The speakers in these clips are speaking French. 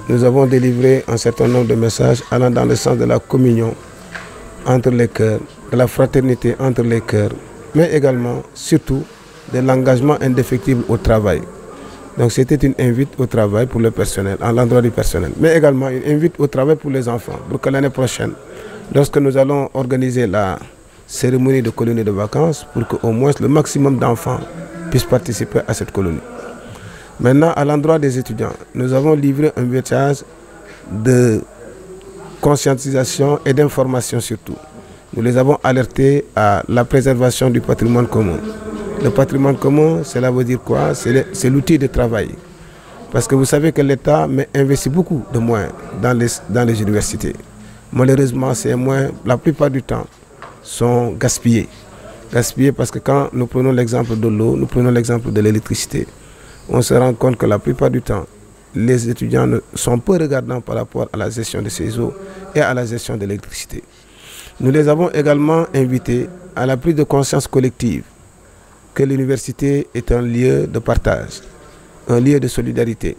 nous avons délivré un certain nombre de messages allant dans le sens de la communion entre les cœurs, de la fraternité entre les cœurs, mais également, surtout, de l'engagement indéfectible au travail. Donc c'était une invite au travail pour le personnel, à l'endroit du personnel, mais également une invite au travail pour les enfants, pour que l'année prochaine, lorsque nous allons organiser la cérémonie de colonie de vacances, pour qu'au moins le maximum d'enfants puissent participer à cette colonie. Maintenant, à l'endroit des étudiants, nous avons livré un message de conscientisation et d'information surtout. Nous les avons alertés à la préservation du patrimoine commun. Le patrimoine commun, cela veut dire quoi? C'est l'outil de travail. Parce que vous savez que l'État investit beaucoup de moyens dans les universités. Malheureusement, ces moyens, la plupart du temps, sont gaspillés. Gaspillés parce que quand nous prenons l'exemple de l'eau, nous prenons l'exemple de l'électricité, on se rend compte que la plupart du temps, les étudiants sont peu regardants par rapport à la gestion de ces eaux et à la gestion de l'électricité. Nous les avons également invités à la prise de conscience collective que l'université est un lieu de partage, un lieu de solidarité,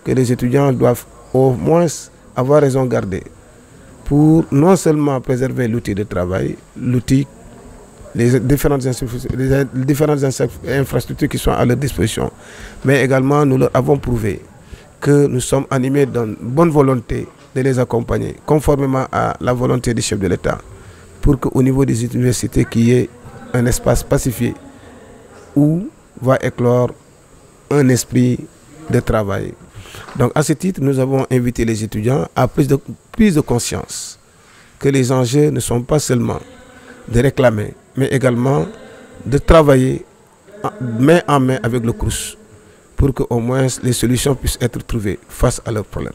que les étudiants doivent au moins avoir raison garder pour non seulement préserver l'outil de travail, les différentes infrastructures qui sont à leur disposition, mais également nous leur avons prouvé que nous sommes animés d'une bonne volonté de les accompagner, conformément à la volonté du chef de l'État, pour qu'au niveau des universités, qu'il y ait un espace pacifié où va éclore un esprit de travail. Donc à ce titre, nous avons invité les étudiants à prise de conscience que les enjeux ne sont pas seulement de réclamer, mais également de travailler main en main avec le CROUS pour qu'au moins les solutions puissent être trouvées face à leurs problèmes.